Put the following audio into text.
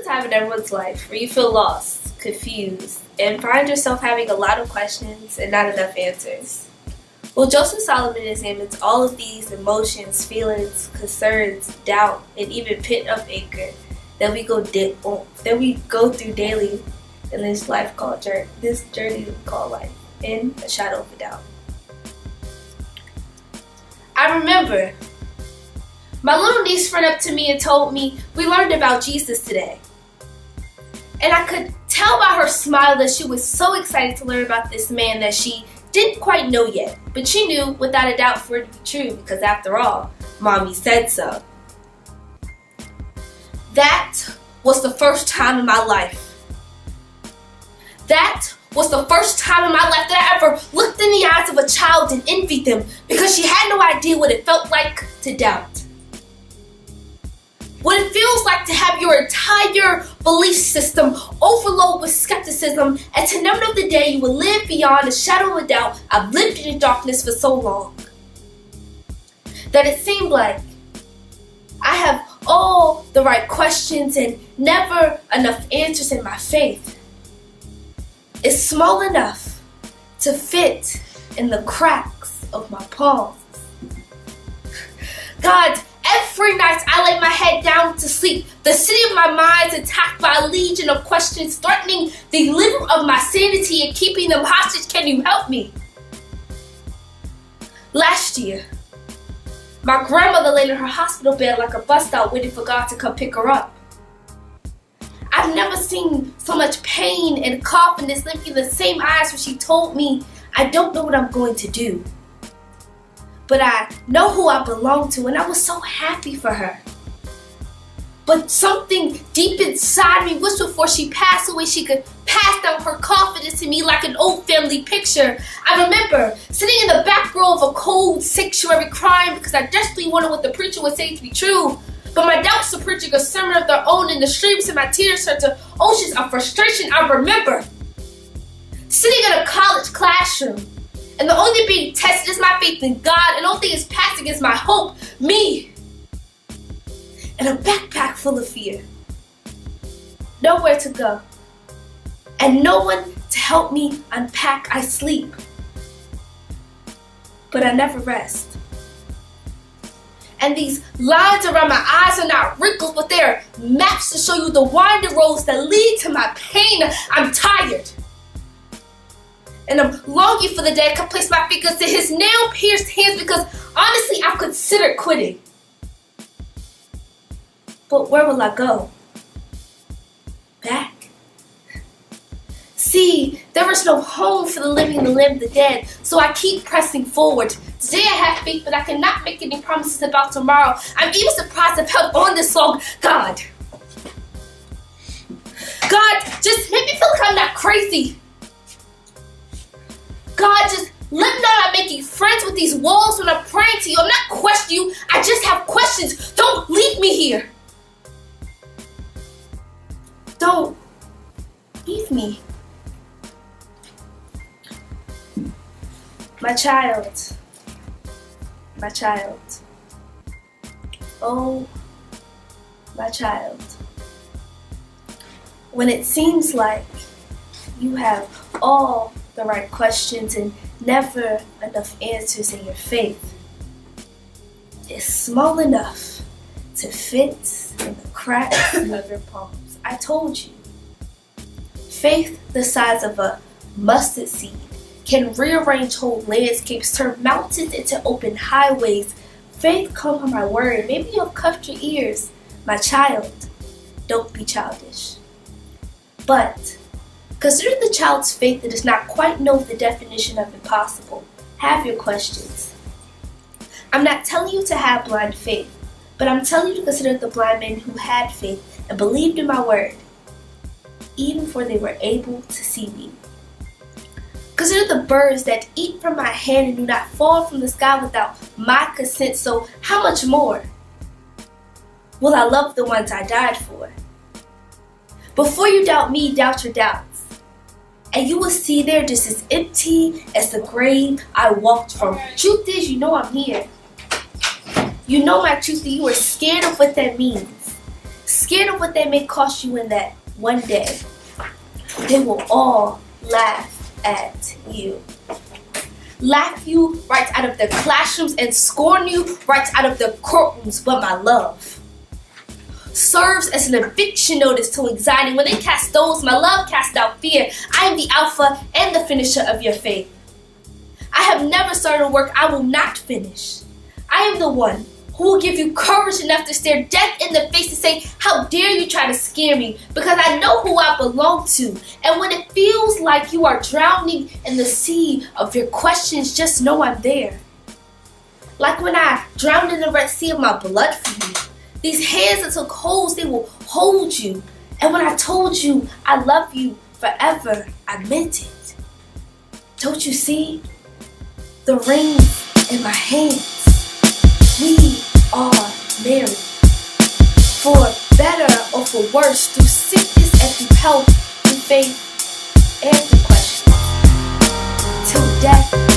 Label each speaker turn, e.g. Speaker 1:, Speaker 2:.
Speaker 1: time in everyone's life where you feel lost, confused, and find yourself having a lot of questions and not enough answers. Well, Joseph Solomon examines all of these emotions, feelings, concerns, doubt, and even pit of anger that we go through daily in this journey called life, in a shadow of a doubt. I remember my little niece ran up to me and told me we learned about Jesus today. And I could tell by her smile that she was so excited to learn about this man that she didn't quite know yet. But she knew without a doubt for it to be true because after all, Mommy said so. That was the first time in my life. That was the first time in my life that I ever looked in the eyes of a child and envied them because she had no idea what it felt like to doubt. What it feels like to have your entire belief system overload with skepticism and to never know the day you will live beyond a shadow of a doubt. I've lived in the darkness for so long that it seemed like I have all the right questions and never enough answers in my faith. It's small enough to fit in the cracks of my palms. God, every night I lay my head down to sleep. The city of my mind is attacked by a legion of questions threatening the liver of my sanity and keeping them hostage. Can you help me? Last year, my grandmother laid in her hospital bed like a bust out waiting for God to come pick her up. I've never seen so much pain and confidence living in the same eyes when she told me, I don't know what I'm going to do, but I know who I belong to, and I was so happy for her. But something deep inside me wished before she passed away she could pass down her confidence to me like an old family picture. I remember sitting in the back row of a cold sanctuary crying because I desperately wanted what the preacher would say to be true. But my doubts were preaching a sermon of their own, and the streams of my tears turned to oceans of frustration. I remember sitting in a college classroom, and the only thing being tested is my faith in God, and the only thing is passing is my hope, me, and a backpack full of fear. Nowhere to go, and no one to help me unpack. I sleep, but I never rest. And these lines around my eyes are not wrinkles, but they're maps to show you the winding roads that lead to my pain. I'm tired. And I'm longing for the day I can place my fingers in his nail-pierced hands because honestly, I've considered quitting. But where will I go? Back? See, there is no home for the living and the living the dead, so I keep pressing forward. Today I have faith, but I cannot make any promises about tomorrow. I'm even surprised I've held on this long. God, just make me feel like I'm not crazy. God, just let me know I'm making friends with these walls when I'm praying to you. I'm not questioning you. I just have questions. Don't leave me here. Don't leave me. My child. Oh, my child. When it seems like you have all the right questions and never enough answers in your faith, it's small enough to fit in the cracks of your palms. I told you. Faith the size of a mustard seed can rearrange whole landscapes, turn mountains into open highways. Faith comes from my word. Maybe you have cuffed your ears. My child, don't be childish. But consider the child's faith that does not quite know the definition of impossible. Have your questions. I'm not telling you to have blind faith, but I'm telling you to consider the blind men who had faith and believed in my word, even before they were able to see me. Consider the birds that eat from my hand and do not fall from the sky without my consent, so how much more will I love the ones I died for? Before you doubt me, doubt your doubts, and you will see they're just as empty as the grave I walked from. Truth is, you know I'm here. You know my truth, and you are scared of what that means. scared of what they may cost you in that one day, they will all laugh at you. Laugh you right out of the classrooms and scorn you right out of the courtrooms, but my love serves as an eviction notice to anxiety. When they cast stones, my love casts out fear. I am the Alpha and the finisher of your faith. I have never started a work I will not finish. I am the one who will give you courage enough to stare death in the face and say, how dare you try to scare me, because I know who I belong to. And when it feels like you are drowning in the sea of your questions, just know I'm there. Like when I drowned in the Red Sea of my blood for you. These hands that took holds, they will hold you. And when I told you I love you forever, I meant it. Don't you see? The rings in my hands. We are married. For better or for worse, through sickness and through health, through faith and through questions. Till death